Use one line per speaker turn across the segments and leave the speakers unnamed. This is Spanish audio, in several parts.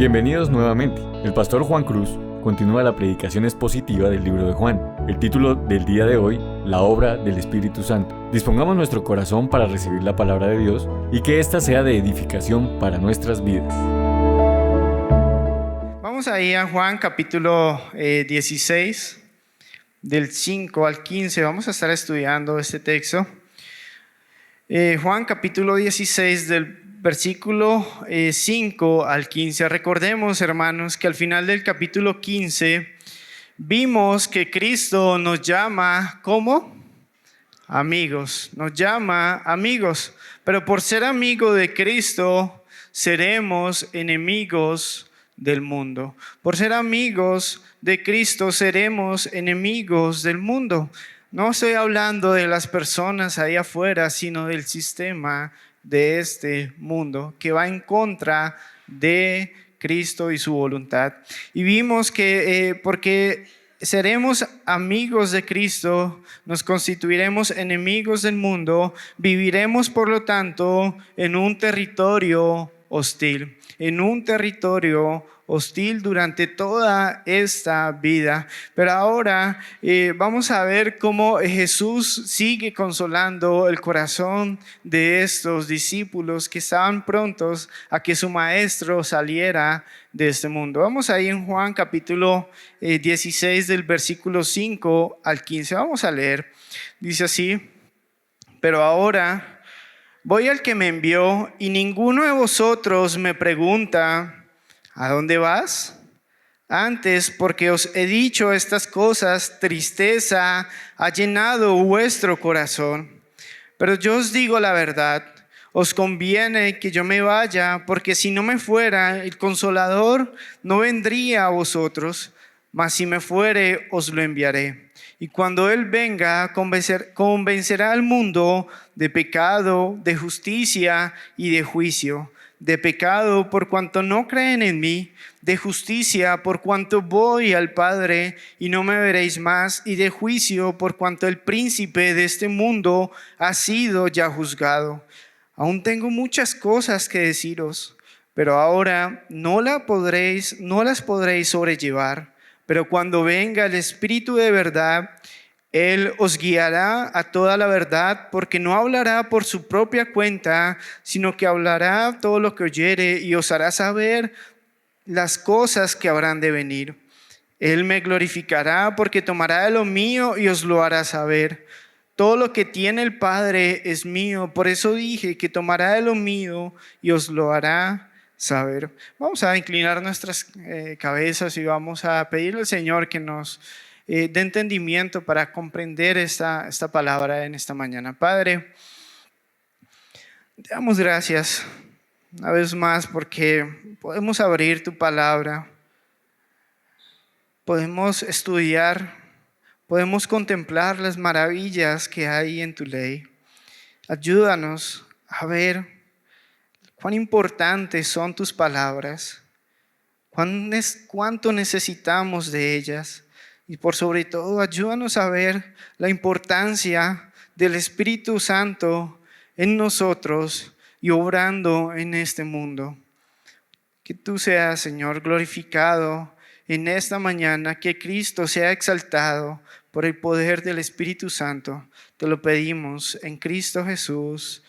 Bienvenidos nuevamente. El pastor Juan Cruz continúa la predicación expositiva del libro de Juan. El título del día de hoy, la obra del Espíritu Santo. Dispongamos nuestro corazón para recibir la palabra de Dios y que ésta sea de edificación para nuestras vidas.
Vamos ahí a Juan capítulo 16, del 5 al 15. Vamos a estar estudiando este texto. Juan capítulo 16 del versículo 5 al 15. Recordemos, hermanos, que al final del capítulo 15 vimos que Cristo nos llama ¿cómo? Amigos. Nos llama amigos. Pero por ser amigo de Cristo seremos enemigos del mundo. Por ser amigos de Cristo seremos enemigos del mundo. No estoy hablando de las personas ahí afuera, sino del sistema de este mundo que va en contra de Cristo y su voluntad. Y vimos que porque seremos amigos de Cristo, nos constituiremos enemigos del mundo, viviremos por lo tanto en un territorio hostil, durante toda esta vida. Pero ahora vamos a ver cómo Jesús sigue consolando el corazón de estos discípulos que estaban prontos a que su maestro saliera de este mundo. Vamos ahí en Juan capítulo 16 del versículo 5 al 15. Vamos a leer. Dice así: pero ahora voy al que me envió y ninguno de vosotros me pregunta: ¿a dónde vas? Antes, porque os he dicho estas cosas, tristeza ha llenado vuestro corazón. Pero yo os digo la verdad, os conviene que yo me vaya, porque si no me fuera, el Consolador no vendría a vosotros, mas si me fuere, os lo enviaré. Y cuando Él venga, convencerá al mundo de pecado, de justicia y de juicio. De pecado por cuanto no creen en mí, de justicia por cuanto voy al Padre y no me veréis más, y de juicio por cuanto el príncipe de este mundo ha sido ya juzgado. Aún tengo muchas cosas que deciros, pero ahora no las podréis sobrellevar. Pero cuando venga el Espíritu de verdad, Él os guiará a toda la verdad, porque no hablará por su propia cuenta, sino que hablará todo lo que oyere y os hará saber las cosas que habrán de venir. Él me glorificará, porque tomará de lo mío y os lo hará saber. Todo lo que tiene el Padre es mío, por eso dije que tomará de lo mío y os lo hará saber. Vamos a inclinar nuestras cabezas y vamos a pedirle al Señor que nos de entendimiento para comprender esta palabra en esta mañana. Padre, te damos gracias una vez más porque podemos abrir tu palabra, podemos estudiar, podemos contemplar las maravillas que hay en tu ley. Ayúdanos a ver cuán importantes son tus palabras, cuánto necesitamos de ellas. Y por sobre todo, ayúdanos a ver la importancia del Espíritu Santo en nosotros y obrando en este mundo. Que tú seas, Señor, glorificado en esta mañana, que Cristo sea exaltado por el poder del Espíritu Santo. Te lo pedimos en Cristo Jesús.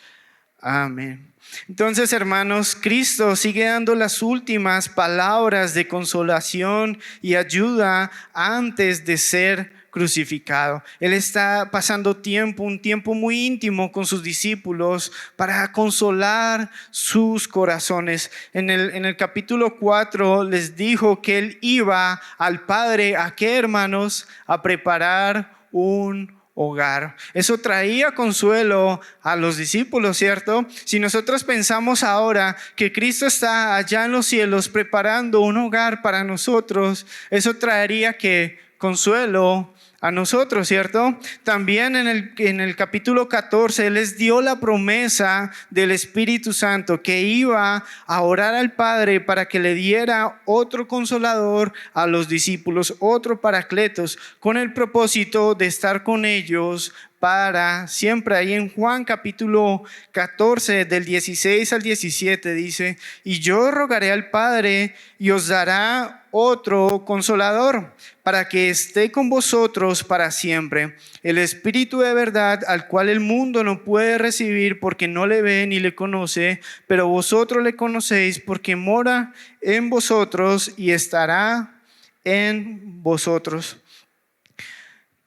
Amén. Entonces, hermanos, Cristo sigue dando las últimas palabras de consolación y ayuda antes de ser crucificado. Él está pasando un tiempo muy íntimo con sus discípulos para consolar sus corazones. En el capítulo 4 les dijo que Él iba al Padre, ¿a qué, hermanos? A preparar un hogar. Eso traía consuelo a los discípulos, ¿cierto? Si nosotros pensamos ahora que Cristo está allá en los cielos preparando un hogar para nosotros, eso traería que consuelo a nosotros, ¿cierto? También en el capítulo 14 Él les dio la promesa del Espíritu Santo, que iba a orar al Padre para que le diera otro consolador a los discípulos, otro paracletos, con el propósito de estar con ellos para siempre. Ahí en Juan capítulo 14 del 16 al 17 dice: y yo rogaré al Padre y os dará otro consolador para que esté con vosotros para siempre, el Espíritu de verdad, al cual el mundo no puede recibir porque no le ve ni le conoce, pero vosotros le conocéis porque mora en vosotros y estará en vosotros.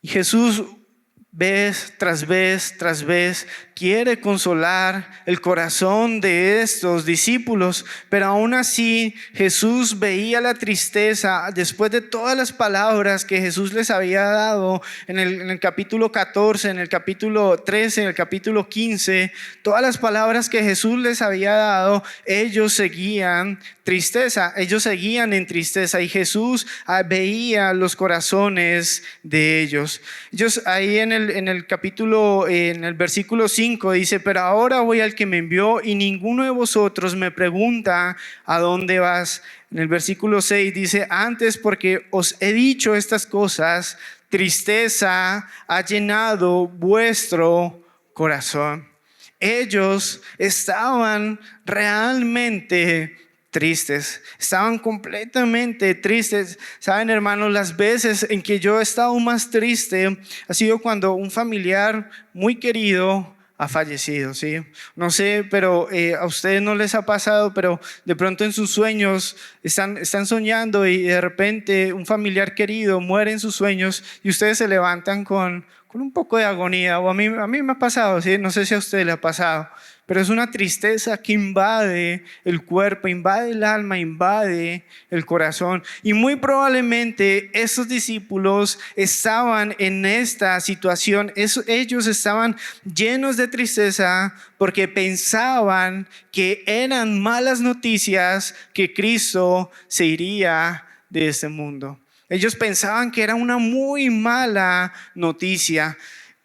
Y Jesús, vez tras vez, quiere consolar el corazón de estos discípulos, pero aún así Jesús veía la tristeza después de todas las palabras que Jesús les había dado en el capítulo 14, en el capítulo 13, en el capítulo 15, todas las palabras que Jesús les había dado, ellos seguían en tristeza y Jesús veía los corazones de ellos. Ellos ahí en el capítulo, en el versículo 5 dice: pero ahora voy al que me envió y ninguno de vosotros me pregunta ¿a dónde vas? En el versículo 6 dice: antes, porque os he dicho estas cosas, tristeza ha llenado vuestro corazón. Ellos estaban realmente tristes, estaban completamente tristes. Saben, hermanos, las veces en que yo he estado más triste ha sido cuando un familiar muy querido ha fallecido, ¿sí? No sé, pero a ustedes no les ha pasado, pero de pronto en sus sueños están soñando y de repente un familiar querido muere en sus sueños y ustedes se levantan con un poco de agonía. O a mí me ha pasado, ¿sí? No sé si a usted le ha pasado, pero es una tristeza que invade el cuerpo, invade el alma, invade el corazón. Y muy probablemente esos discípulos estaban en esta situación. Ellos estaban llenos de tristeza porque pensaban que eran malas noticias que Cristo se iría de este mundo. Ellos pensaban que era una muy mala noticia.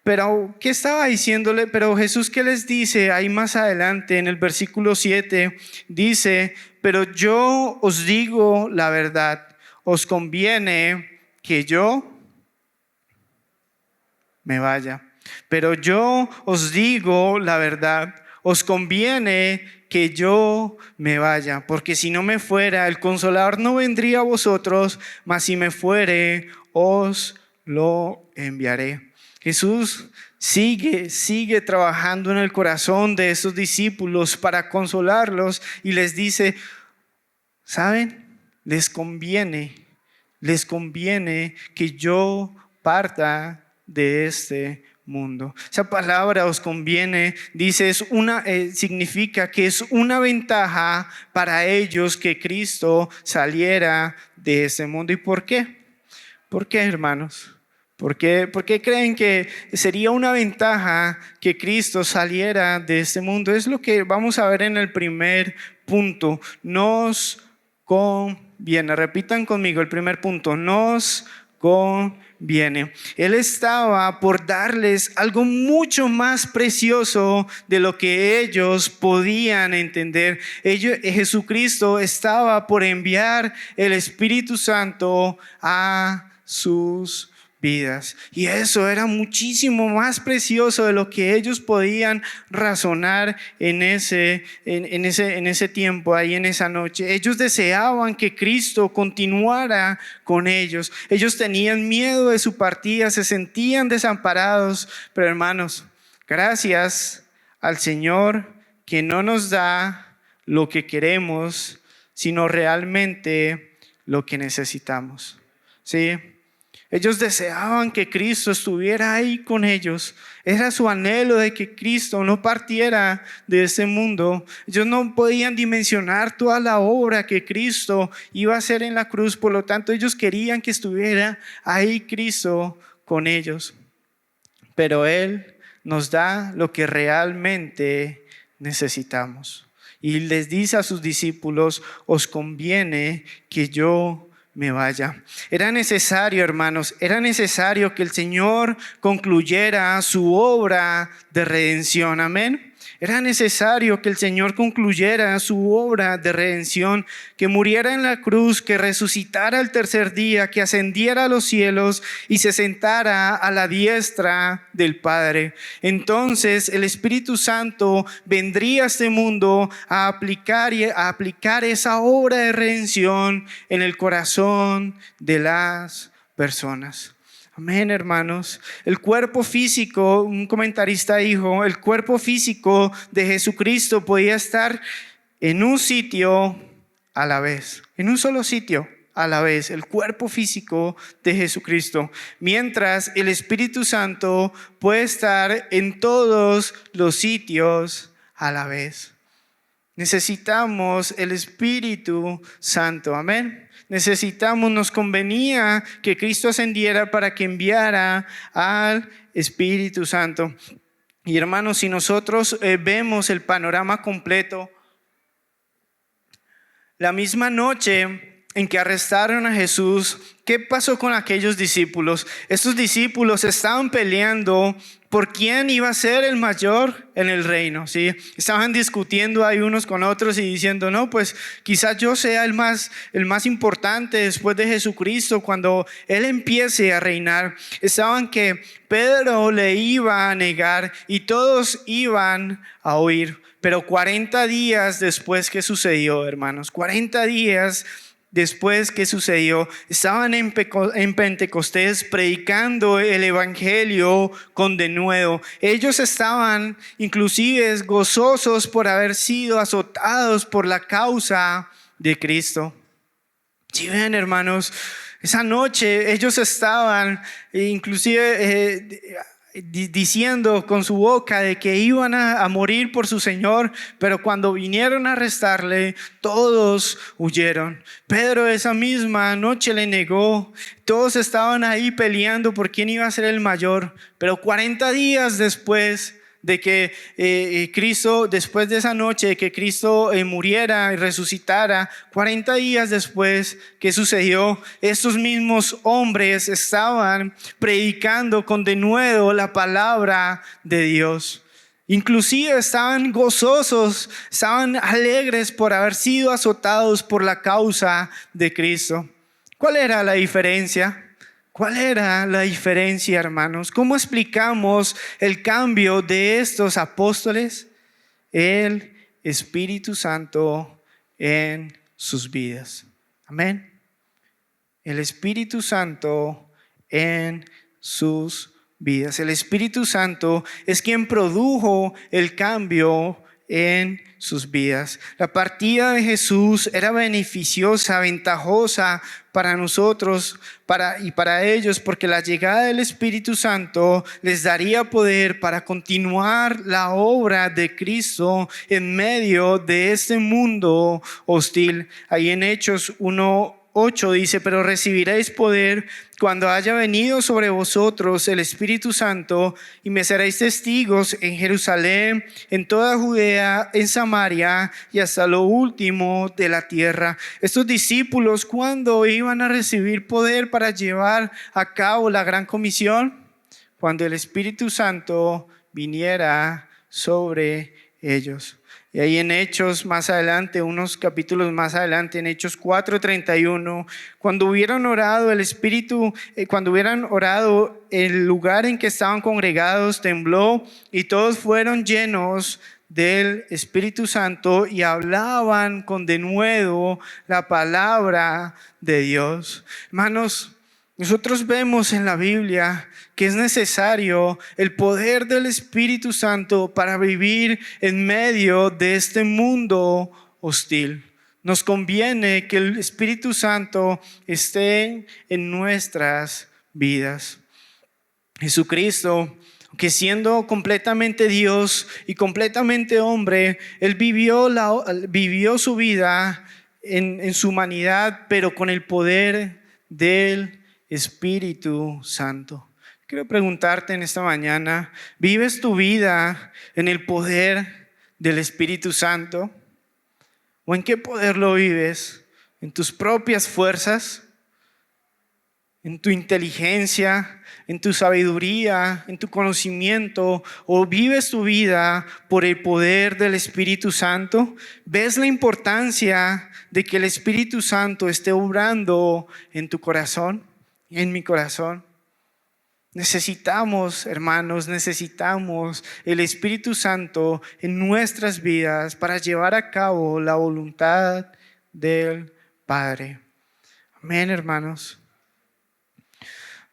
Pero, ¿qué estaba diciéndole? Pero Jesús, ¿qué les dice? Ahí más adelante en el versículo 7 dice: pero yo os digo la verdad, os conviene que yo me vaya. Pero yo os digo la verdad, os conviene que yo me vaya, porque si no me fuera, el Consolador no vendría a vosotros, mas si me fuere, os lo enviaré. Jesús sigue trabajando en el corazón de estos discípulos para consolarlos y les dice: ¿saben? Les conviene que yo parta de este mundo. Esa palabra os conviene, dice, significa que es una ventaja para ellos que Cristo saliera de este mundo. ¿Y por qué? ¿Por qué, hermanos? ¿Por qué creen que sería una ventaja que Cristo saliera de este mundo? Es lo que vamos a ver en el primer punto. Nos conviene. Repitan conmigo el primer punto. Nos conviene. Él estaba por darles algo mucho más precioso de lo que ellos podían entender. Jesucristo estaba por enviar el Espíritu Santo a sus vidas. Y eso era muchísimo más precioso de lo que ellos podían razonar en ese tiempo, ahí en esa noche. Ellos deseaban que Cristo continuara con ellos. Ellos tenían miedo de su partida, se sentían desamparados. Pero hermanos, gracias al Señor que no nos da lo que queremos, sino realmente lo que necesitamos. ¿Sí? Ellos deseaban que Cristo estuviera ahí con ellos. Era su anhelo de que Cristo no partiera de este mundo. Ellos no podían dimensionar toda la obra que Cristo iba a hacer en la cruz. Por lo tanto, ellos querían que estuviera ahí Cristo con ellos. Pero Él nos da lo que realmente necesitamos. Y les dice a sus discípulos: os conviene que yo me vaya. Era necesario, hermanos, que el Señor concluyera su obra de redención. Amén. Era necesario que el Señor concluyera su obra de redención, que muriera en la cruz, que resucitara el tercer día, que ascendiera a los cielos y se sentara a la diestra del Padre. Entonces el Espíritu Santo vendría a este mundo a aplicar esa obra de redención en el corazón de las personas. Amén, hermanos. El cuerpo físico, un comentarista dijo, el cuerpo físico de Jesucristo podía estar en un sitio a la vez, en un solo sitio a la vez, el cuerpo físico de Jesucristo, mientras el Espíritu Santo puede estar en todos los sitios a la vez. Necesitamos el Espíritu Santo, amén. Nos convenía que Cristo ascendiera para que enviara al Espíritu Santo. Y hermanos, si nosotros vemos el panorama completo, la misma noche en que arrestaron a Jesús, ¿qué pasó con aquellos discípulos? Estos discípulos estaban peleando por quién iba a ser el mayor en el reino, ¿sí? Estaban discutiendo ahí unos con otros y diciendo, no, pues quizás yo sea el más importante después de Jesucristo cuando Él empiece a reinar. Estaban que Pedro le iba a negar y todos iban a huir. Pero 40 días después, ¿qué sucedió, hermanos? 40 días después, ¿qué sucedió? Estaban en Pentecostés predicando el evangelio con denuedo. Ellos estaban inclusive gozosos por haber sido azotados por la causa de Cristo. Si ven, hermanos, esa noche ellos estaban inclusive diciendo con su boca de que iban a morir por su Señor, pero cuando vinieron a arrestarle, todos huyeron. Pedro esa misma noche le negó. Todos estaban ahí peleando por quién iba a ser el mayor, pero 40 días después de que Cristo, después de esa noche que Cristo muriera y resucitara, 40 días después, ¿qué sucedió? Estos mismos hombres estaban predicando con denuedo la palabra de Dios. Inclusive estaban gozosos, estaban alegres por haber sido azotados por la causa de Cristo. ¿Cuál era la diferencia? ¿Cuál era la diferencia, hermanos? ¿Cómo explicamos el cambio de estos apóstoles? El Espíritu Santo en sus vidas. Amén. El Espíritu Santo en sus vidas. El Espíritu Santo es quien produjo el cambio en sus vidas. La partida de Jesús era beneficiosa, ventajosa para nosotros y para ellos, porque la llegada del Espíritu Santo les daría poder para continuar la obra de Cristo en medio de este mundo hostil. Ahí en Hechos 1:8 dice, pero recibiréis poder cuando haya venido sobre vosotros el Espíritu Santo y me seréis testigos en Jerusalén, en toda Judea, en Samaria y hasta lo último de la tierra. Estos discípulos, ¿cuándo iban a recibir poder para llevar a cabo la gran comisión? Cuando el Espíritu Santo viniera sobre ellos. Y ahí en Hechos más adelante, unos capítulos más adelante, en Hechos 4:31, cuando hubieran orado el lugar en que estaban congregados tembló y todos fueron llenos del Espíritu Santo y hablaban con denuedo la palabra de Dios. Hermanos, nosotros vemos en la Biblia que es necesario el poder del Espíritu Santo para vivir en medio de este mundo hostil. Nos conviene que el Espíritu Santo esté en nuestras vidas. Jesucristo, que siendo completamente Dios y completamente hombre, Él vivió su vida en su humanidad, pero con el poder del Espíritu Santo. Quiero preguntarte en esta mañana, ¿vives tu vida en el poder del Espíritu Santo? ¿O en qué poder lo vives? ¿En tus propias fuerzas? en tu inteligencia, en tu sabiduría, en tu conocimiento, o vives tu vida por el poder del Espíritu Santo? ¿Ves la importancia de que el Espíritu Santo esté obrando en tu corazón, en mi corazón? Necesitamos, hermanos, necesitamos el Espíritu Santo en nuestras vidas para llevar a cabo la voluntad del Padre. Amén, hermanos.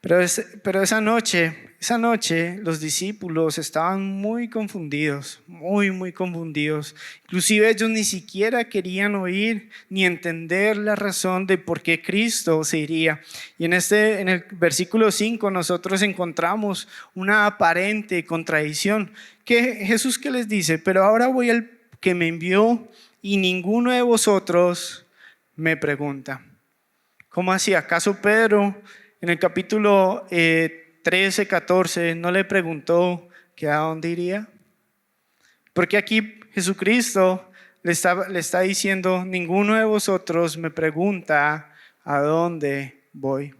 Pero esa noche los discípulos estaban muy confundidos, muy confundidos. Inclusive ellos ni siquiera querían oír ni entender la razón de por qué Cristo se iría. Y en el versículo 5 nosotros encontramos una aparente contradicción. Jesús que les dice: pero ahora voy al que me envió y ninguno de vosotros me pregunta. ¿Cómo así? ¿Acaso Pedro en el capítulo 13, 14 no le preguntó que a dónde iría? Porque aquí Jesucristo le está diciendo: ninguno de vosotros me pregunta a dónde voy.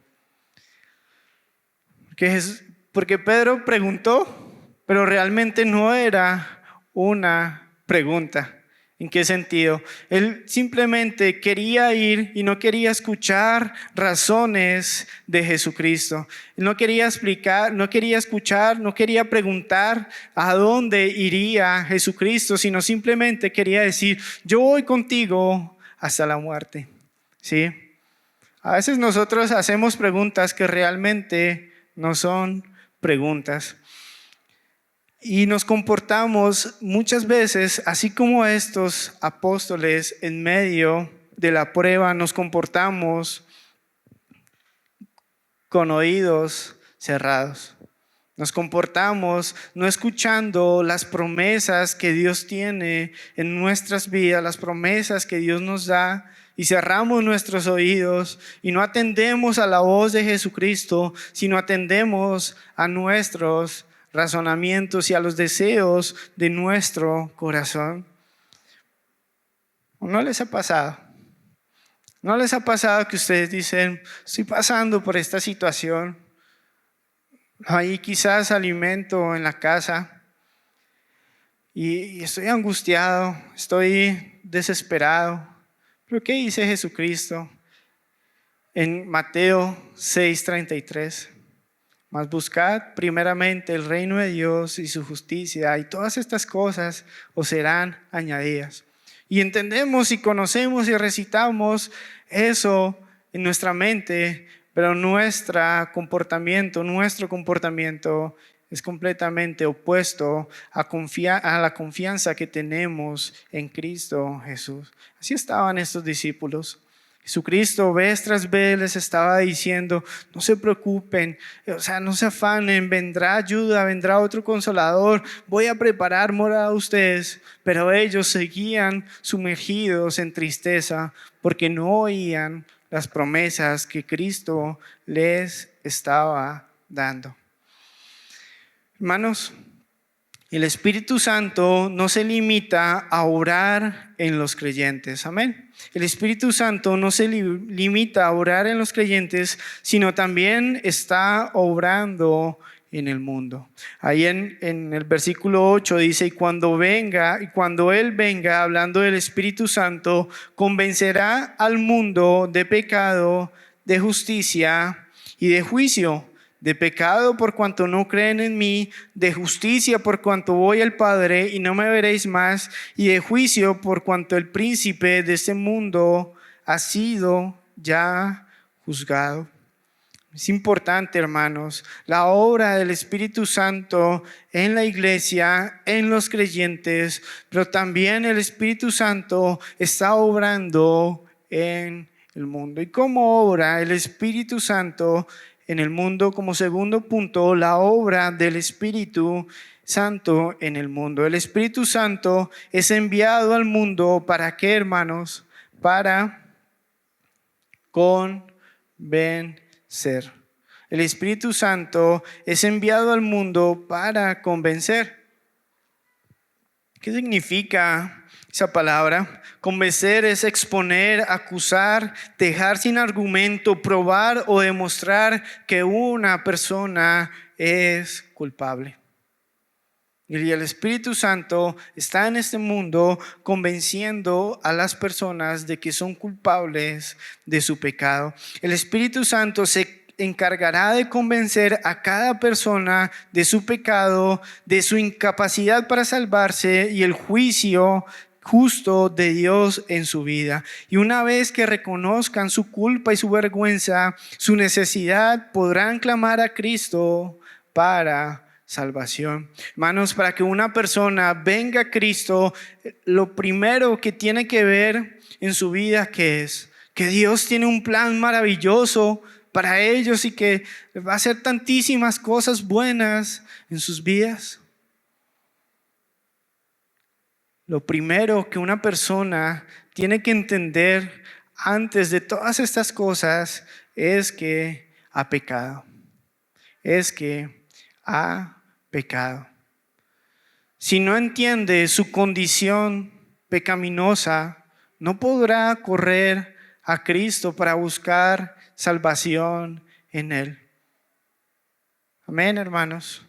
Porque Pedro preguntó, pero realmente no era una pregunta. ¿En qué sentido? Él simplemente quería ir y no quería escuchar razones de Jesucristo. Él no quería explicar, no quería escuchar, no quería preguntar a dónde iría Jesucristo, sino simplemente quería decir: yo voy contigo hasta la muerte. ¿Sí? A veces nosotros hacemos preguntas que realmente no son preguntas. Y nos comportamos muchas veces, así como estos apóstoles en medio de la prueba, nos comportamos con oídos cerrados. Nos comportamos no escuchando las promesas que Dios tiene en nuestras vidas, las promesas que Dios nos da, y cerramos nuestros oídos y no atendemos a la voz de Jesucristo, sino atendemos a nuestros razonamientos y a los deseos de nuestro corazón. ¿No les ha pasado? ¿No les ha pasado que ustedes dicen: estoy pasando por esta situación, hay quizás alimento en la casa y estoy angustiado, estoy desesperado? ¿Pero qué dice Jesucristo en Mateo 6:33? Mas buscad primeramente el reino de Dios y su justicia, y todas estas cosas os serán añadidas. Y entendemos y conocemos y recitamos eso en nuestra mente, pero nuestro comportamiento es completamente opuesto a la confianza que tenemos en Cristo Jesús. Así estaban estos discípulos. Jesucristo vez tras vez les estaba diciendo: no se preocupen, no se afanen, vendrá ayuda, vendrá otro consolador, voy a preparar morada a ustedes. Pero ellos seguían sumergidos en tristeza porque no oían las promesas que Cristo les estaba dando. Hermanos, el Espíritu Santo no se limita a orar en los creyentes. Amén. El Espíritu Santo no se limita a orar en los creyentes, sino también está obrando en el mundo. Ahí en el versículo 8 dice: y cuando Él venga, hablando del Espíritu Santo, convencerá al mundo de pecado, de justicia y de juicio. De pecado por cuanto no creen en mí, de justicia por cuanto voy al Padre y no me veréis más, y de juicio por cuanto el príncipe de este mundo ha sido ya juzgado. Es importante, hermanos, la obra del Espíritu Santo en la iglesia, en los creyentes, pero también el Espíritu Santo está obrando en el mundo. ¿Y cómo obra el Espíritu Santo en el mundo? Como segundo punto, la obra del Espíritu Santo en el mundo. El Espíritu Santo es enviado al mundo ¿para qué, hermanos? Para convencer. El Espíritu Santo es enviado al mundo para convencer. ¿Qué significa esa palabra? Convencer es exponer, acusar, dejar sin argumento, probar o demostrar que una persona es culpable. Y el Espíritu Santo está en este mundo convenciendo a las personas de que son culpables de su pecado. El Espíritu Santo se encargará de convencer a cada persona de su pecado, de su incapacidad para salvarse y el juicio justo de Dios en su vida. Y una vez que reconozcan su culpa y su vergüenza, su necesidad, podrán clamar a Cristo para salvación. Hermanos, para que una persona venga a Cristo, lo primero que tiene que ver en su vida que es que Dios tiene un plan maravilloso para ellos y que va a hacer tantísimas cosas buenas en sus vidas. Lo primero que una persona tiene que entender antes de todas estas cosas es que ha pecado. Es que ha pecado. Si no entiende su condición pecaminosa, no podrá correr a Cristo para buscar salvación en Él. Amén, hermanos.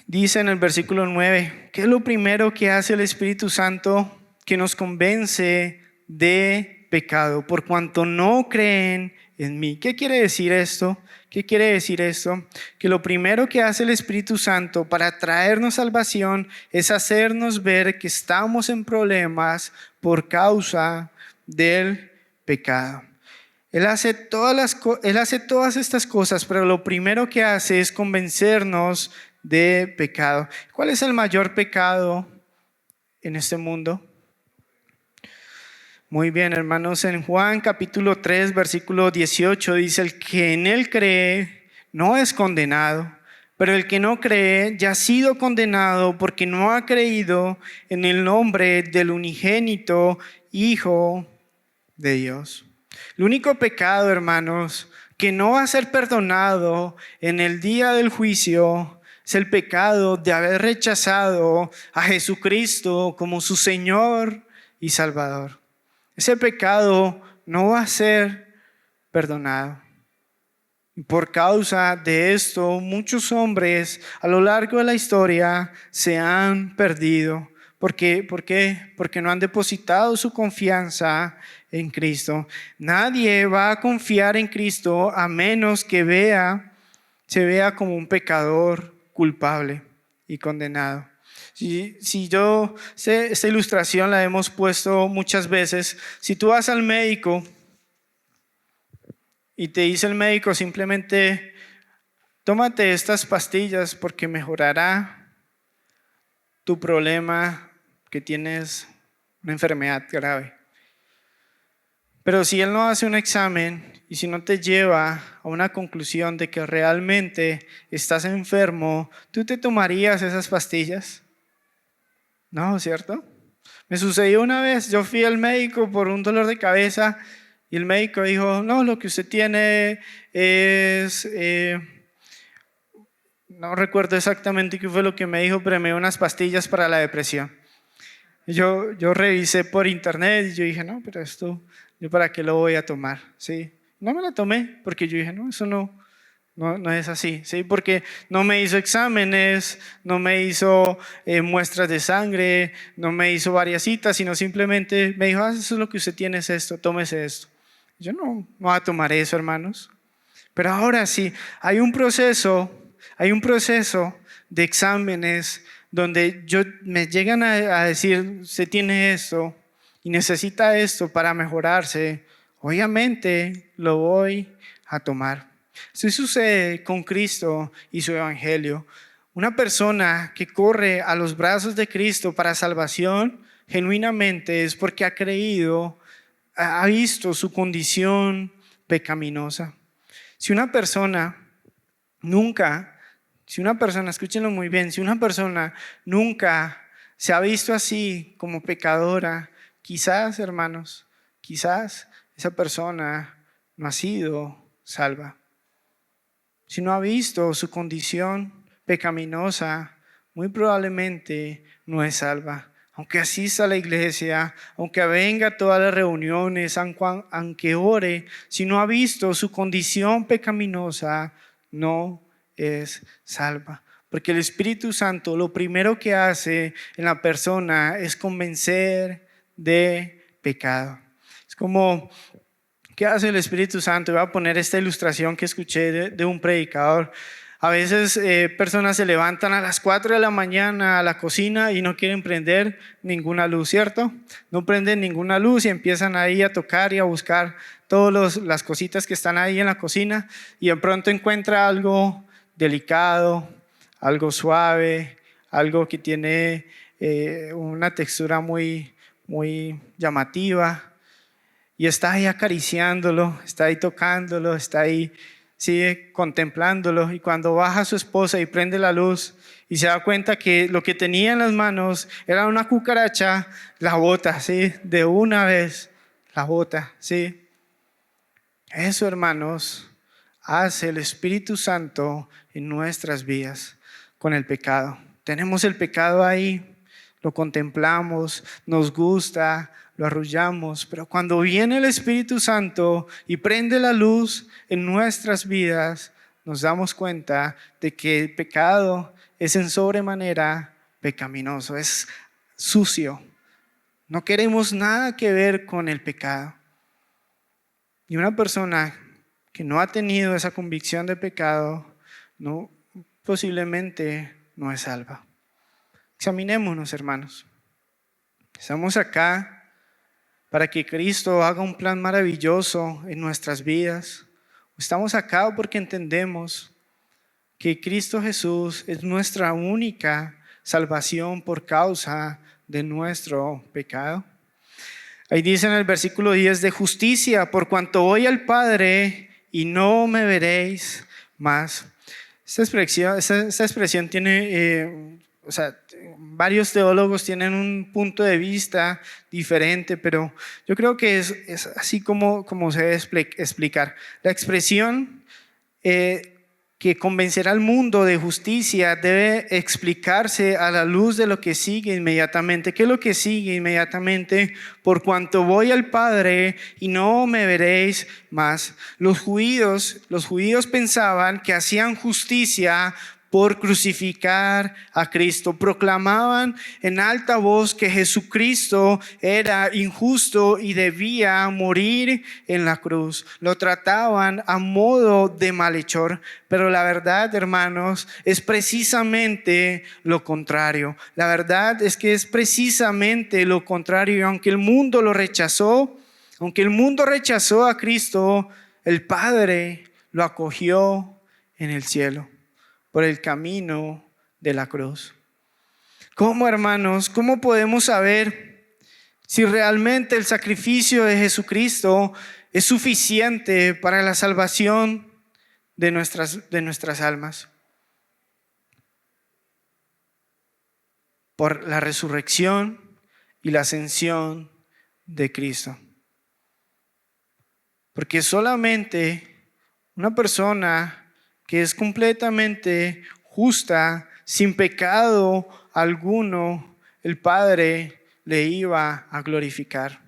Dice en el versículo 9, ¿qué es lo primero que hace el Espíritu Santo que nos convence de pecado? Por cuanto no creen en mí. ¿Qué quiere decir esto? ¿Qué quiere decir esto? Que lo primero que hace el Espíritu Santo para traernos salvación es hacernos ver que estamos en problemas por causa del pecado. Él hace todas estas cosas, pero lo primero que hace es convencernos de pecado. ¿Cuál es el mayor pecado en este mundo? Muy bien, hermanos, en Juan capítulo 3, versículo 18 dice: el que en él cree no es condenado, pero el que no cree ya ha sido condenado porque no ha creído en el nombre del unigénito Hijo de Dios. El único pecado, hermanos, que no va a ser perdonado en el día del juicio es el pecado de haber rechazado a Jesucristo como su Señor y Salvador. Ese pecado no va a ser perdonado. Y por causa de esto, muchos hombres a lo largo de la historia se han perdido. ¿Por qué? Porque no han depositado su confianza en Cristo. Nadie va a confiar en Cristo a menos que se vea como un pecador culpable y condenado. Si yo sé, esta ilustración la hemos puesto muchas veces. Si tú vas al médico y te dice el médico simplemente: tómate estas pastillas porque mejorará tu problema, que tienes una enfermedad grave. Pero si él no hace un examen y si no te lleva a una conclusión de que realmente estás enfermo, ¿tú te tomarías esas pastillas? No, ¿cierto? Me sucedió una vez, yo fui al médico por un dolor de cabeza y el médico dijo: no, lo que usted tiene es, no recuerdo exactamente qué fue lo que me dijo, pero me dio unas pastillas para la depresión. Yo revisé por internet y yo dije: no, pero esto, ¿yo para qué lo voy a tomar? ¿Sí? No me la tomé porque yo dije: no, eso no es así, ¿sí? Porque no me hizo exámenes, no me hizo muestras de sangre, no me hizo varias citas, sino simplemente me dijo: eso es lo que usted tiene, es esto, tómese esto. Yo no voy a tomar eso, hermanos. Pero ahora sí, hay un proceso de exámenes donde me llegan a decir: usted tiene esto y necesita esto para mejorarse. Obviamente lo voy a tomar. Esto sucede con Cristo y su evangelio. Una persona que corre a los brazos de Cristo para salvación genuinamente es porque ha creído, ha visto su condición pecaminosa. Si una persona, escúchenlo muy bien, si una persona nunca se ha visto así como pecadora, quizás, hermanos, quizás esa persona no ha sido salva. Si no ha visto su condición pecaminosa, muy probablemente no es salva. Aunque asista a la iglesia, aunque venga a todas las reuniones, aunque ore, si no ha visto su condición pecaminosa, no es salva. Porque el Espíritu Santo lo primero que hace en la persona es convencer de pecado. Es como, ¿qué hace el Espíritu Santo? Voy a poner esta ilustración que escuché de un predicador. A veces personas se levantan a las 4 de la mañana a la cocina y no quieren prender ninguna luz, ¿cierto? No prenden ninguna luz y empiezan ahí a tocar y a buscar todas las cositas que están ahí en la cocina y de pronto encuentra algo delicado, algo suave, algo que tiene una textura muy, muy llamativa y está ahí acariciándolo, está ahí tocándolo, está ahí sigue contemplándolo y cuando baja su esposa y prende la luz y se da cuenta que lo que tenía en las manos era una cucaracha, la bota, ¿sí? De una vez, la bota, ¿sí? Eso, hermanos, hace el Espíritu Santo en nuestras vidas con el pecado. Tenemos el pecado ahí, lo contemplamos, nos gusta, lo arrullamos, pero cuando viene el Espíritu Santo y prende la luz en nuestras vidas, nos damos cuenta de que el pecado es en sobremanera pecaminoso, es sucio. No queremos nada que ver con el pecado. Y una persona que no ha tenido esa convicción de pecado, posiblemente no es salva. Examinémonos, hermanos. Estamos acá para que Cristo haga un plan maravilloso en nuestras vidas. Estamos acá porque entendemos que Cristo Jesús es nuestra única salvación por causa de nuestro pecado. Ahí dice en el versículo 10, de justicia, por cuanto voy al Padre y no me veréis más. Esta expresión tiene, varios teólogos tienen un punto de vista diferente, pero yo creo que es así como se debe explicar. La expresión que convencerá al mundo de justicia debe explicarse a la luz de lo que sigue inmediatamente. ¿Qué es lo que sigue inmediatamente? Por cuanto voy al Padre y no me veréis más. Los judíos pensaban que hacían justicia por crucificar a Cristo. Proclamaban en alta voz que Jesucristo era injusto y debía morir en la cruz. Lo trataban a modo de malhechor, pero la verdad, hermanos, es precisamente lo contrario. La verdad es que es precisamente lo contrario. Aunque el mundo lo rechazó, aunque el mundo rechazó a Cristo, el Padre lo acogió en el cielo por el camino de la cruz. ¿Cómo, hermanos? ¿Cómo podemos saber si realmente el sacrificio de Jesucristo es suficiente para la salvación de nuestras almas? Por la resurrección y la ascensión de Cristo. Porque solamente una persona que es completamente justa, sin pecado alguno, el Padre le iba a glorificar,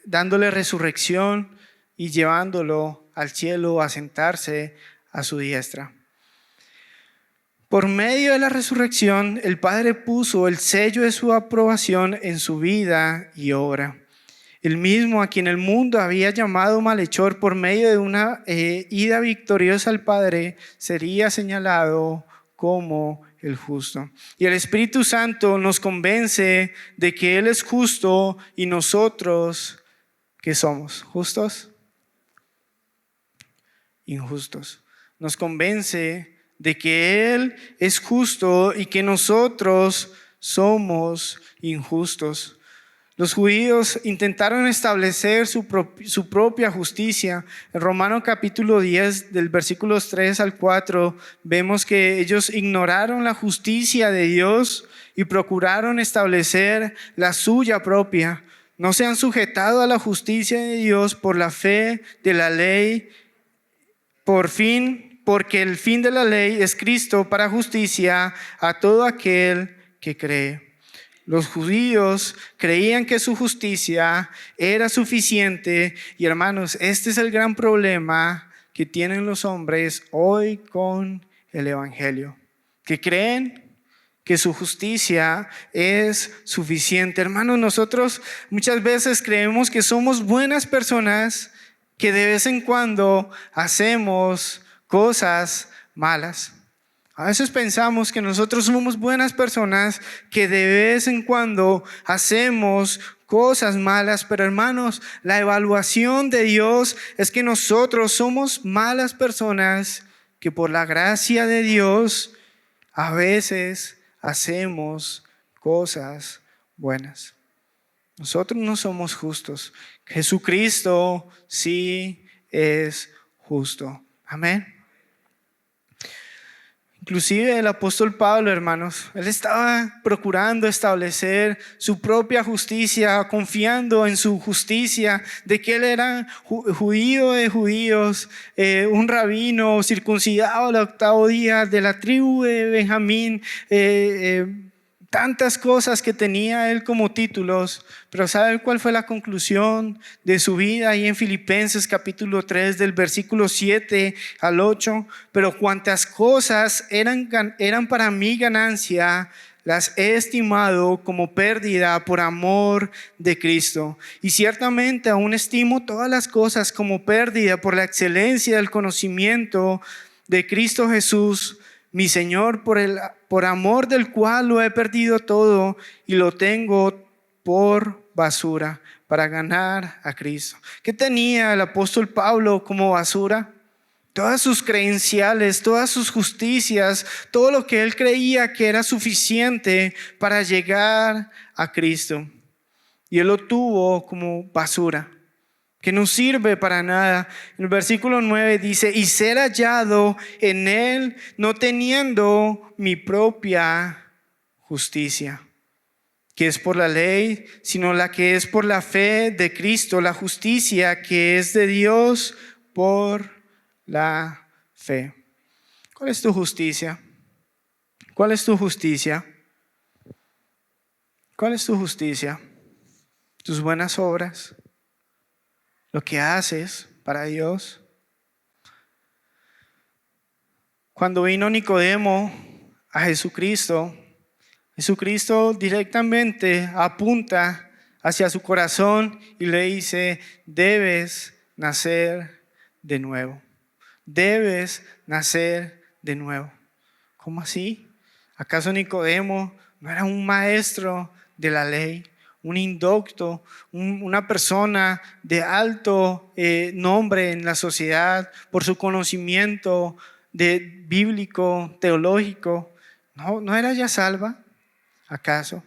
dándole resurrección y llevándolo al cielo a sentarse a su diestra. Por medio de la resurrección, el Padre puso el sello de su aprobación en su vida y obra. El mismo a quien el mundo había llamado malhechor, por medio de una ida victoriosa al Padre, sería señalado como el justo. Y el Espíritu Santo nos convence de que Él es justo y nosotros, ¿qué somos? ¿Justos? Injustos. Nos convence de que Él es justo y que nosotros somos injustos. Los judíos intentaron establecer su propia justicia. En Romanos capítulo 10, del versículos 3 al 4, vemos que ellos ignoraron la justicia de Dios y procuraron establecer la suya propia. No se han sujetado a la justicia de Dios por la fe de la ley. Por fin porque el fin de la ley es Cristo para justicia a todo aquel que cree. Los judíos creían que su justicia era suficiente y hermanos, este es el gran problema que tienen los hombres hoy con el evangelio, que creen que su justicia es suficiente. Hermanos, nosotros muchas veces creemos que somos buenas personas que de vez en cuando hacemos cosas malas. A veces pensamos que nosotros somos buenas personas que de vez en cuando hacemos cosas malas, pero hermanos, la evaluación de Dios es que nosotros somos malas personas que por la gracia de Dios a veces hacemos cosas buenas. Nosotros no somos justos. Jesucristo sí es justo. Amén. Inclusive el apóstol Pablo, hermanos, él estaba procurando establecer su propia justicia, confiando en su justicia, de que él era judío de judíos, un rabino circuncidado al 8º día de la tribu de Benjamín, tantas cosas que tenía él como títulos, pero ¿saben cuál fue la conclusión de su vida? Ahí en Filipenses capítulo 3 del versículo 7 al 8, pero cuantas cosas eran para mí ganancia, las he estimado como pérdida por amor de Cristo. Y ciertamente aún estimo todas las cosas como pérdida por la excelencia del conocimiento de Cristo Jesús, mi Señor, por amor del cual lo he perdido todo y lo tengo por basura para ganar a Cristo. ¿Qué tenía el apóstol Pablo como basura? Todas sus credenciales, todas sus justicias, todo lo que él creía que era suficiente para llegar a Cristo. Y él lo tuvo como basura, que no sirve para nada. En el versículo 9 dice, y ser hallado en él, no teniendo mi propia justicia, que es por la ley, sino la que es por la fe de Cristo, la justicia que es de Dios por la fe. ¿Cuál es tu justicia? ¿Cuál es tu justicia? ¿Cuál es tu justicia? ¿Tus buenas obras? ¿Lo que haces para Dios? Cuando vino Nicodemo a Jesucristo, Jesucristo directamente apunta hacia su corazón y le dice, debes nacer de nuevo. Debes nacer de nuevo. ¿Cómo así? ¿Acaso Nicodemo no era un maestro de la ley? Un indocto, una persona de alto nombre en la sociedad por su conocimiento bíblico, teológico. ¿No era ya salva? ¿Acaso?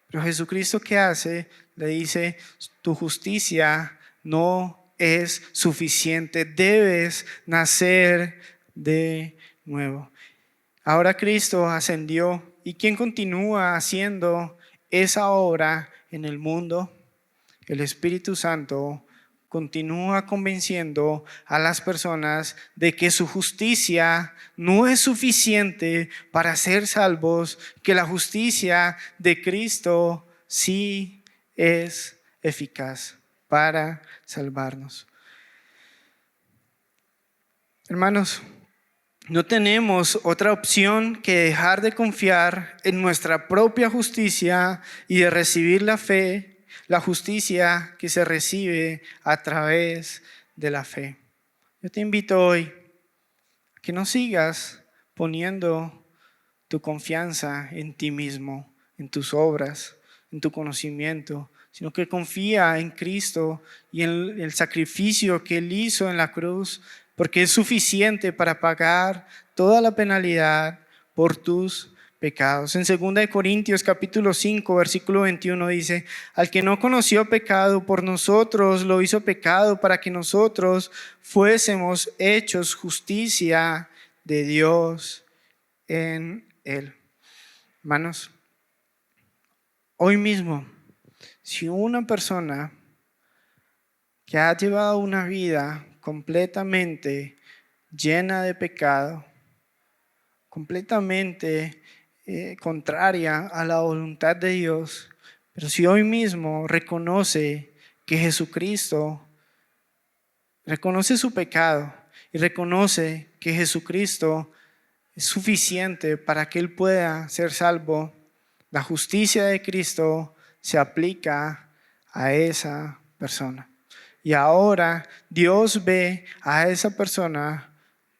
Pero Jesucristo, ¿qué hace? Le dice, tu justicia no es suficiente, debes nacer de nuevo. Ahora Cristo ascendió, ¿y quién continúa haciendo esa obra en el mundo? El Espíritu Santo continúa convenciendo a las personas de que su justicia no es suficiente para ser salvos, que la justicia de Cristo sí es eficaz para salvarnos. Hermanos, no tenemos otra opción que dejar de confiar en nuestra propia justicia y de recibir la fe, la justicia que se recibe a través de la fe. Yo te invito hoy a que no sigas poniendo tu confianza en ti mismo, en tus obras, en tu conocimiento, sino que confía en Cristo y en el sacrificio que Él hizo en la cruz, porque es suficiente para pagar toda la penalidad por tus pecados. En 2 Corintios capítulo 5, versículo 21 dice, al que no conoció pecado, por nosotros lo hizo pecado para que nosotros fuésemos hechos justicia de Dios en Él. Hermanos, hoy mismo, si una persona que ha llevado una vida completamente llena de pecado, completamente contraria a la voluntad de Dios. Pero si hoy mismo reconoce que Jesucristo, reconoce su pecado y reconoce que Jesucristo es suficiente para que él pueda ser salvo, la justicia de Cristo se aplica a esa persona. Y ahora Dios ve a esa persona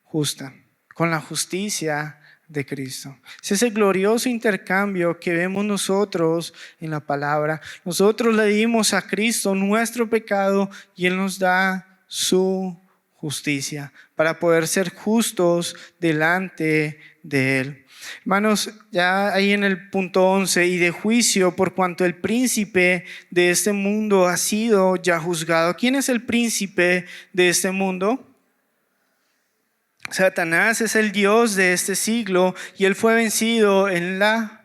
justa, con la justicia de Cristo. Es ese glorioso intercambio que vemos nosotros en la palabra. Nosotros le dimos a Cristo nuestro pecado y Él nos da su justicia para poder ser justos delante de Él. Hermanos, ya ahí en el punto 11, y de juicio por cuanto el príncipe de este mundo ha sido ya juzgado. ¿Quién es el príncipe de este mundo? Satanás es el Dios de este siglo y él fue vencido en la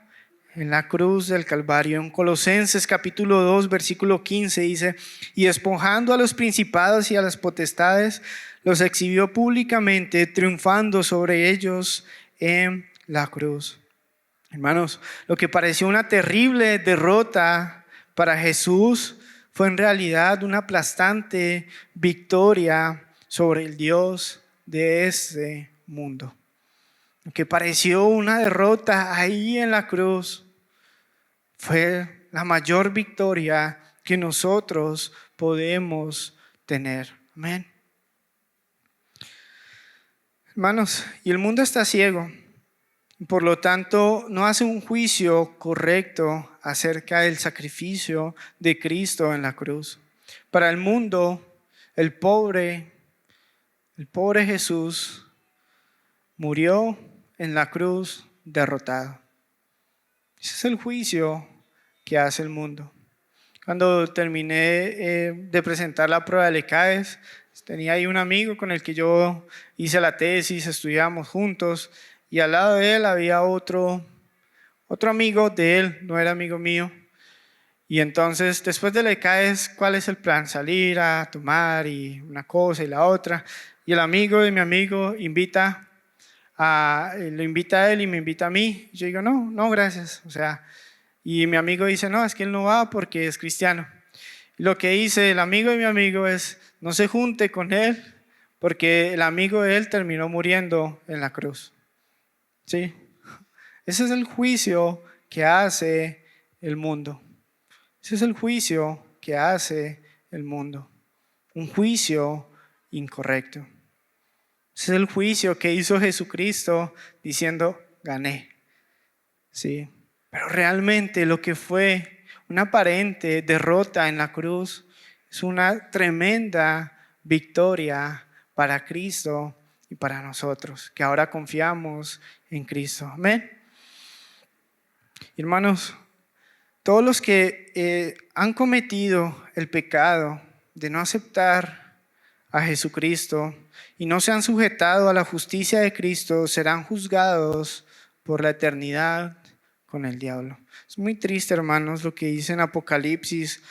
cruz del Calvario. En Colosenses capítulo 2 versículo 15 dice: y despojando a los principados y a las potestades, los exhibió públicamente, triunfando sobre ellos en la cruz. Hermanos, lo que pareció una terrible derrota para Jesús fue en realidad una aplastante victoria sobre el Dios de este mundo. Lo que pareció una derrota ahí en la cruz fue la mayor victoria que nosotros podemos tener. Amén. Hermanos, y el mundo está ciego. Por lo tanto, no hace un juicio correcto acerca del sacrificio de Cristo en la cruz. Para el mundo, el pobre Jesús murió en la cruz derrotado. Ese es el juicio que hace el mundo. Cuando terminé de presentar la prueba del ECAES, tenía ahí un amigo con el que yo hice la tesis, estudiamos juntos, y al lado de él había otro amigo de él, no era amigo mío. Y entonces, después del ECAES, ¿cuál es el plan? Salir a tomar y una cosa y la otra. Y el amigo de mi amigo lo invita a él y me invita a mí. Yo digo, no, gracias. Y mi amigo dice, no, es que él no va porque es cristiano. Y lo que dice el amigo de mi amigo es, no se junte con él porque el amigo de él terminó muriendo en la cruz. ¿Sí? Ese es el juicio que hace el mundo. Ese es el juicio que hace el mundo. Un juicio incorrecto. Ese es el juicio que hizo Jesucristo diciendo, gané. ¿Sí? Pero realmente lo que fue una aparente derrota en la cruz es una tremenda victoria para Cristo y para nosotros, que ahora confiamos en Cristo. Amén. Hermanos, todos los que han cometido el pecado de no aceptar a Jesucristo y no se han sujetado a la justicia de Cristo serán juzgados por la eternidad con el diablo. Es muy triste, hermanos, lo que dice en Apocalipsis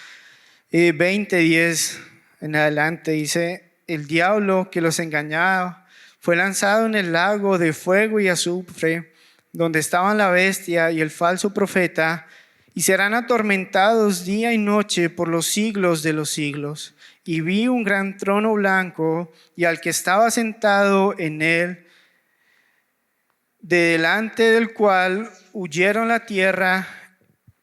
20:10 en adelante. Dice, el diablo que los engañaba fue lanzado en el lago de fuego y azufre, donde estaban la bestia y el falso profeta, y serán atormentados día y noche por los siglos de los siglos. Y vi un gran trono blanco y al que estaba sentado en él, de delante del cual huyeron la tierra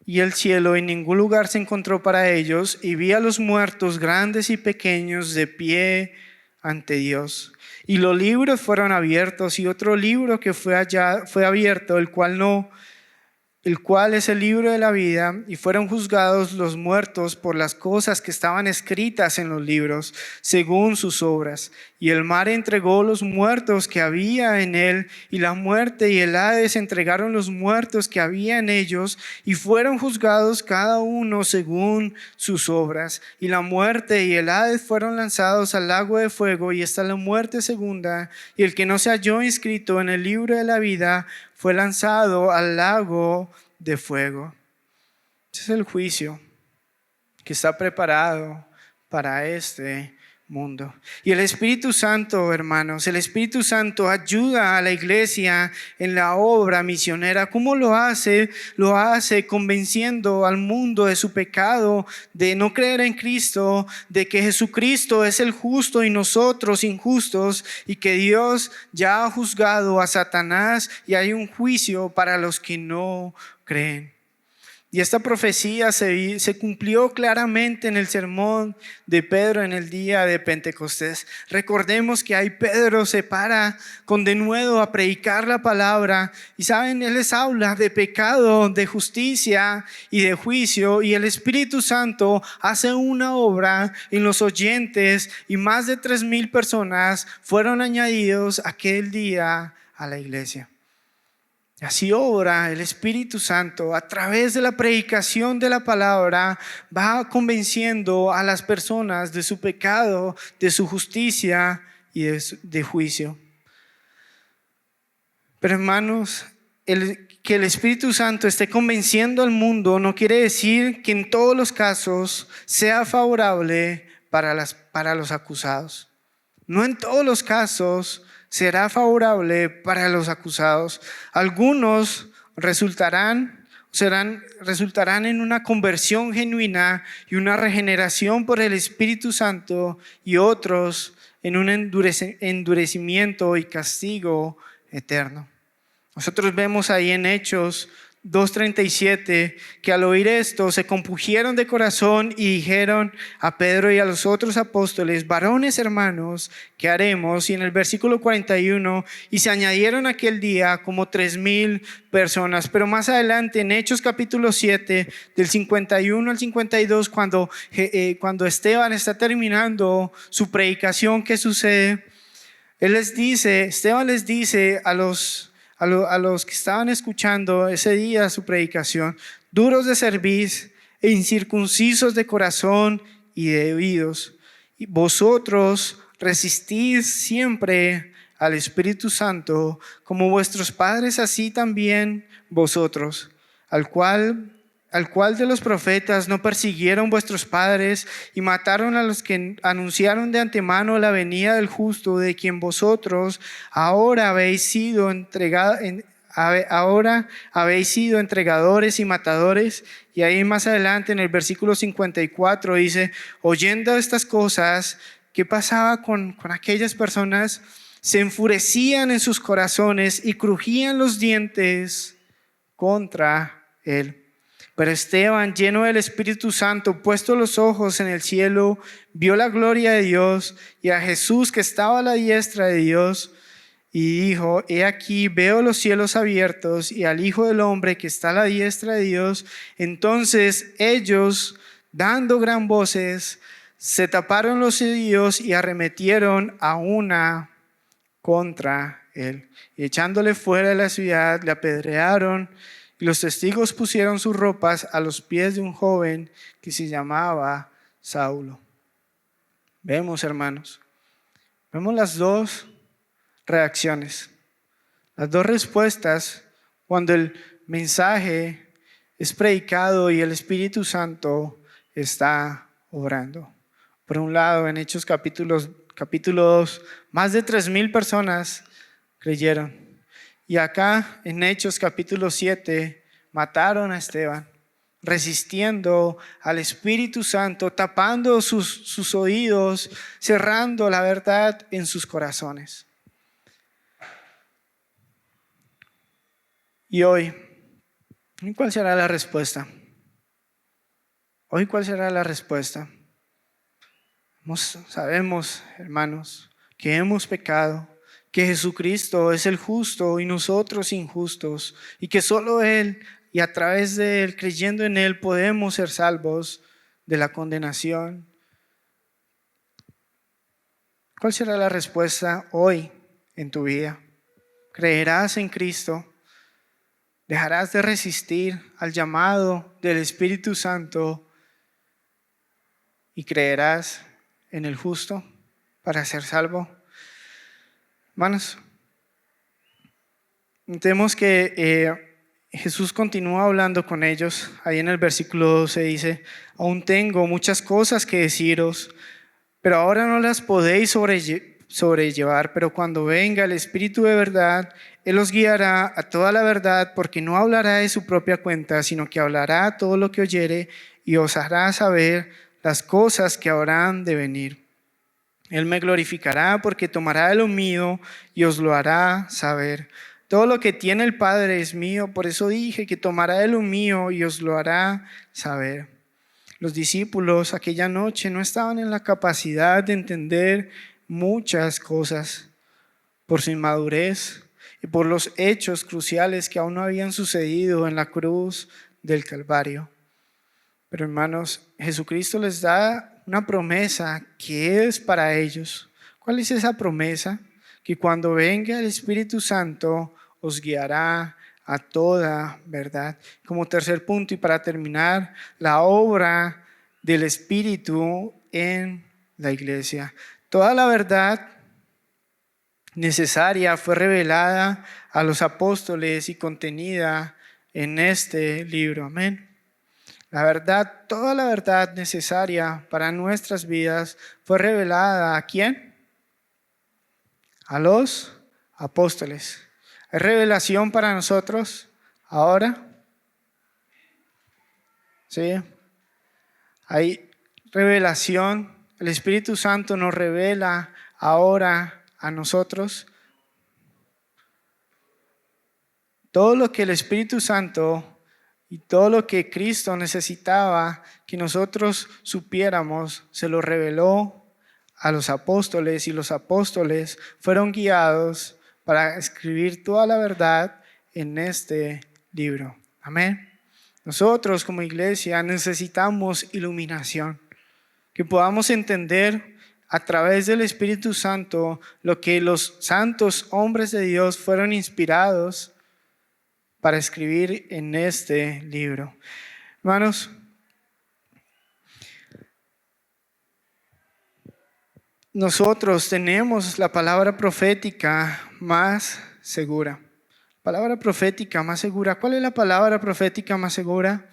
y el cielo, y ningún lugar se encontró para ellos. Y vi a los muertos, grandes y pequeños, de pie ante Dios. Y los libros fueron abiertos, y otro libro que fue abierto, el cual es el libro de la vida, y fueron juzgados los muertos por las cosas que estaban escritas en los libros, según sus obras. Y el mar entregó los muertos que había en él, y la muerte y el Hades entregaron los muertos que había en ellos, y fueron juzgados cada uno según sus obras. Y la muerte y el Hades fueron lanzados al lago de fuego, y esta es la muerte segunda. Y el que no se halló inscrito en el libro de la vida fue lanzado al lago de fuego. Ese es el juicio que está preparado para este mundo. Y el Espíritu Santo, hermanos, el Espíritu Santo ayuda a la iglesia en la obra misionera. ¿Cómo lo hace? Lo hace convenciendo al mundo de su pecado, de no creer en Cristo, de que Jesucristo es el justo y nosotros injustos, y que Dios ya ha juzgado a Satanás y hay un juicio para los que no creen. Y esta profecía se cumplió claramente en el sermón de Pedro en el día de Pentecostés. Recordemos que ahí Pedro se para con denuedo a predicar la palabra. Y saben, él les habla de pecado, de justicia y de juicio. Y el Espíritu Santo hace una obra en los oyentes. Y más de 3,000 personas fueron añadidos aquel día a la iglesia. Así obra el Espíritu Santo a través de la predicación de la palabra, va convenciendo a las personas de su pecado, de su justicia y de juicio. Pero hermanos, que el Espíritu Santo esté convenciendo al mundo no quiere decir que en todos los casos sea favorable para los acusados. No en todos los casos será favorable para los acusados. Algunos resultarán en una conversión genuina y una regeneración por el Espíritu Santo, y otros en un endurecimiento y castigo eterno. Nosotros vemos ahí en Hechos 2:37 que al oír esto se compungieron de corazón y dijeron a Pedro y a los otros apóstoles: varones hermanos, ¿qué haremos? Y en el versículo 41, y se añadieron aquel día como 3,000 personas. Pero más adelante en Hechos capítulo 7 del 51 al 52, cuando Esteban está terminando su predicación, ¿qué sucede? Esteban les dice a los que estaban escuchando ese día su predicación: duros de cerviz e incircuncisos de corazón y de oídos, y vosotros resistís siempre al Espíritu Santo, como vuestros padres, así también vosotros, al cual de los profetas no persiguieron vuestros padres y mataron a los que anunciaron de antemano la venida del justo, de quien vosotros ahora habéis sido entregadores y matadores. Y ahí más adelante en el versículo 54 dice: oyendo estas cosas, ¿qué pasaba con aquellas personas? Se enfurecían en sus corazones y crujían los dientes contra él. Pero Esteban, lleno del Espíritu Santo, puesto los ojos en el cielo, vio la gloria de Dios y a Jesús que estaba a la diestra de Dios, y dijo: he aquí, veo los cielos abiertos y al Hijo del Hombre que está a la diestra de Dios. Entonces ellos, dando gran voces, se taparon los oídos y arremetieron a una contra él. Y echándole fuera de la ciudad, le apedrearon. Y los testigos pusieron sus ropas a los pies de un joven que se llamaba Saulo. Vemos, hermanos, las dos reacciones, las dos respuestas cuando el mensaje es predicado y el Espíritu Santo está obrando. Por un lado, en Hechos capítulo 2, más de 3,000 personas creyeron. Y acá en Hechos capítulo 7 mataron a Esteban, resistiendo al Espíritu Santo, tapando sus oídos, cerrando la verdad en sus corazones. Y hoy, ¿cuál será la respuesta? Hoy, ¿cuál será la respuesta? Sabemos, hermanos, que hemos pecado, que Jesucristo es el justo y nosotros injustos, y que solo Él y a través de Él, creyendo en Él, podemos ser salvos de la condenación. ¿Cuál será la respuesta hoy en tu vida? ¿Creerás en Cristo? ¿Dejarás de resistir al llamado del Espíritu Santo y creerás en el justo para ser salvo? Hermanos, notemos que Jesús continúa hablando con ellos. Ahí en el versículo 12 dice: aún tengo muchas cosas que deciros, pero ahora no las podéis sobrellevar, pero cuando venga el Espíritu de verdad, Él os guiará a toda la verdad, porque no hablará de su propia cuenta, sino que hablará todo lo que oyere y os hará saber las cosas que habrán de venir. Él me glorificará porque tomará de lo mío y os lo hará saber. Todo lo que tiene el Padre es mío, por eso dije que tomará de lo mío y os lo hará saber. Los discípulos aquella noche no estaban en la capacidad de entender muchas cosas por su inmadurez y por los hechos cruciales que aún no habían sucedido en la cruz del Calvario. Pero hermanos, Jesucristo les da una promesa que es para ellos. ¿Cuál es esa promesa? Que cuando venga el Espíritu Santo os guiará a toda verdad. Como tercer punto y para terminar, la obra del Espíritu en la iglesia. Toda la verdad necesaria fue revelada a los apóstoles y contenida en este libro. Amén. La verdad, toda la verdad necesaria para nuestras vidas fue revelada ¿a quién? A los apóstoles. ¿Hay revelación para nosotros ahora? Sí. Hay revelación. El Espíritu Santo nos revela ahora a nosotros. Todo lo que el Espíritu Santo y todo lo que Cristo necesitaba que nosotros supiéramos, se lo reveló a los apóstoles y los apóstoles fueron guiados para escribir toda la verdad en este libro. Amén. Nosotros como iglesia necesitamos iluminación, que podamos entender a través del Espíritu Santo lo que los santos hombres de Dios fueron inspirados para escribir en este libro. Hermanos, nosotros tenemos la palabra profética más segura. Palabra profética más segura. ¿Cuál es la palabra profética más segura?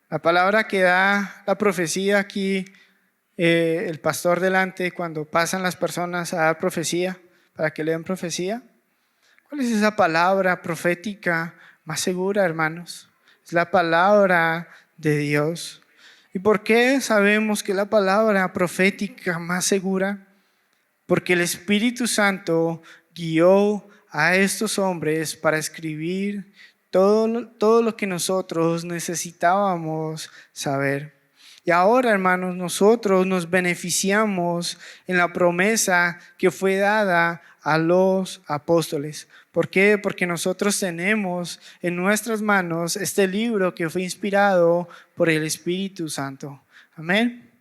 La palabra que da la profecía aquí, el pastor delante, cuando pasan las personas a dar profecía, para que lean profecía. ¿Cuál es esa palabra profética más segura, hermanos? Es la palabra de Dios. ¿Y por qué sabemos que es la palabra profética más segura? Porque el Espíritu Santo guió a estos hombres para escribir todo lo que nosotros necesitábamos saber. Y ahora, hermanos, nosotros nos beneficiamos en la promesa que fue dada a los apóstoles. ¿Por qué? Porque nosotros tenemos en nuestras manos este libro que fue inspirado por el Espíritu Santo. Amén.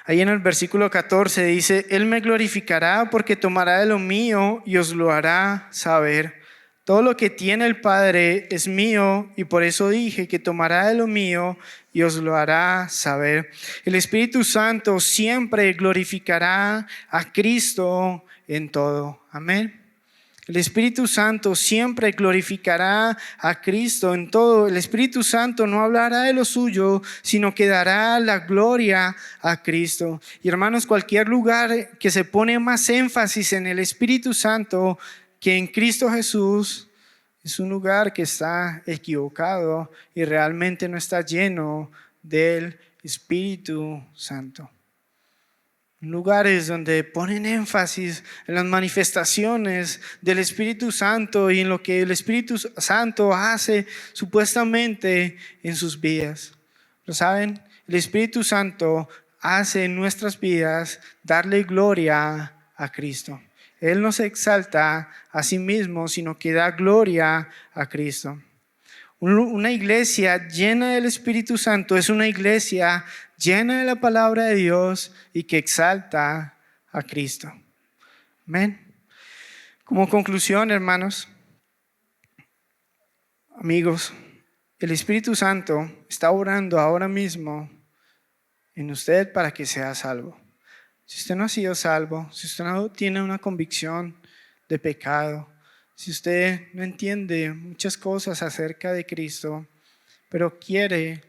Ahí en el versículo 14 dice, Él me glorificará porque tomará de lo mío y os lo hará saber. Todo lo que tiene el Padre es mío y por eso dije que tomará de lo mío y os lo hará saber. El Espíritu Santo siempre glorificará a Cristo en todo. Amén. El Espíritu Santo siempre glorificará a Cristo en todo. El Espíritu Santo no hablará de lo suyo, sino que dará la gloria a Cristo. Y hermanos, cualquier lugar que se pone más énfasis en el Espíritu Santo que en Cristo Jesús, es un lugar que está equivocado y realmente no está lleno del Espíritu Santo. Lugares donde ponen énfasis en las manifestaciones del Espíritu Santo y en lo que el Espíritu Santo hace supuestamente en sus vidas. ¿Lo saben? El Espíritu Santo hace en nuestras vidas darle gloria a Cristo. Él no se exalta a sí mismo, sino que da gloria a Cristo. Una iglesia llena del Espíritu Santo es una iglesia llena de la palabra de Dios y que exalta a Cristo. Amén. Como conclusión, hermanos, amigos, el Espíritu Santo está orando ahora mismo en usted para que sea salvo. Si usted no ha sido salvo, si usted no tiene una convicción de pecado, si usted no entiende muchas cosas acerca de Cristo, pero quiere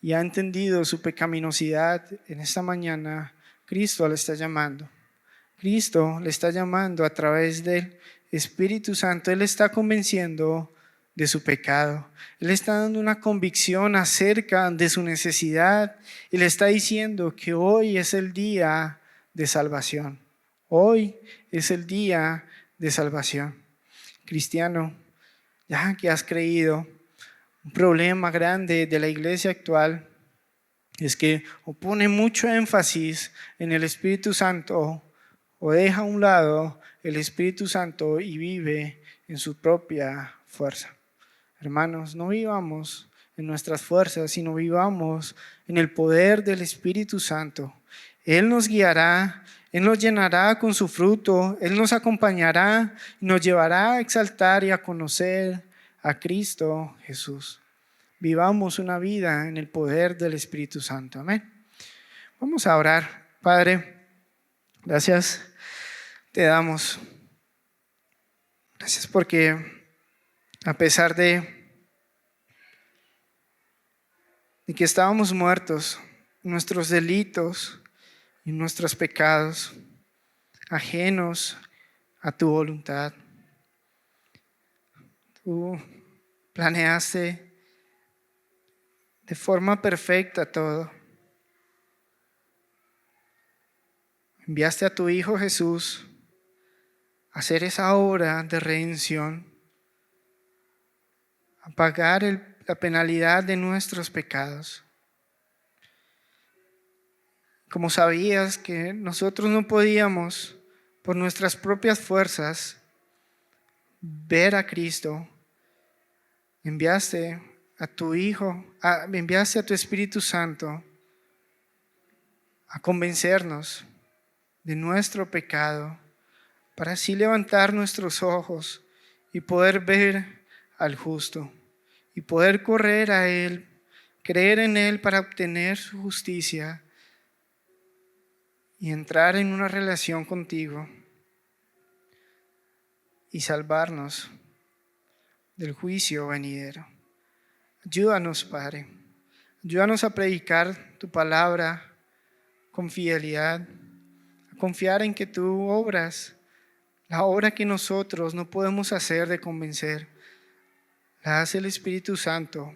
y ha entendido su pecaminosidad en esta mañana, Cristo le está llamando. Cristo le está llamando a través del Espíritu Santo. Él está convenciendo de su pecado. Él está dando una convicción acerca de su necesidad y le está diciendo que hoy es el día de salvación. Hoy es el día de salvación. Cristiano, ya que has creído, un problema grande de la iglesia actual es que o pone mucho énfasis en el Espíritu Santo o deja a un lado el Espíritu Santo y vive en su propia fuerza. Hermanos, no vivamos en nuestras fuerzas, sino vivamos en el poder del Espíritu Santo. Él nos guiará, Él nos llenará con su fruto, Él nos acompañará y nos llevará a exaltar y a conocer a Cristo Jesús. Vivamos una vida en el poder del Espíritu Santo. Amén. Vamos a orar. Padre, gracias te damos. Gracias porque a pesar de que estábamos muertos en nuestros delitos y nuestros pecados, ajenos a tu voluntad, tú planeaste de forma perfecta todo. Enviaste a tu Hijo Jesús a hacer esa obra de redención, a pagar la penalidad de nuestros pecados. Como sabías que nosotros no podíamos por nuestras propias fuerzas ver a Cristo, enviaste a tu Hijo, enviaste a tu Espíritu Santo a convencernos de nuestro pecado, para así levantar nuestros ojos y poder ver al justo y poder correr a Él, creer en Él para obtener su justicia y entrar en una relación contigo y salvarnos del juicio venidero. Ayúdanos, Padre. Ayúdanos a predicar tu palabra con fidelidad, a confiar en que tú obras la obra que nosotros no podemos hacer de convencer. La hace el Espíritu Santo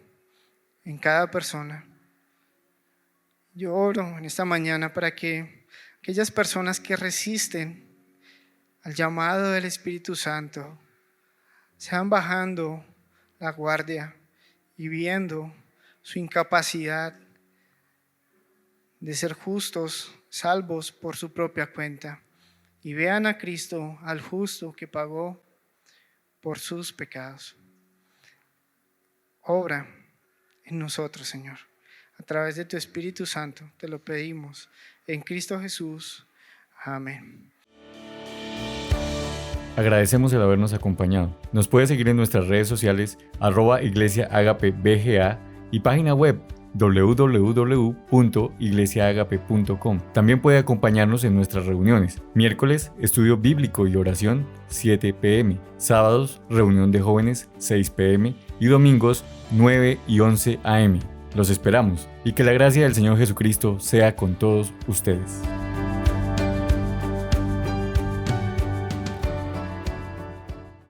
en cada persona. Yo oro en esta mañana para que aquellas personas que resisten al llamado del Espíritu Santo sean bajando la guardia y viendo su incapacidad de ser justos, salvos por su propia cuenta, y vean a Cristo, al justo que pagó por sus pecados. Obra en nosotros, Señor, a través de tu Espíritu Santo, te lo pedimos en Cristo Jesús. Amén.
Agradecemos el habernos acompañado. Nos puede seguir en nuestras redes sociales @iglesiaagapebga y página web www.iglesiaagape.com. También puede acompañarnos en nuestras reuniones. Miércoles, estudio bíblico y oración, 7 p.m. Sábados, reunión de jóvenes, 6 p.m. Y domingos, 9 y 11 a.m. Los esperamos y que la gracia del Señor Jesucristo sea con todos ustedes.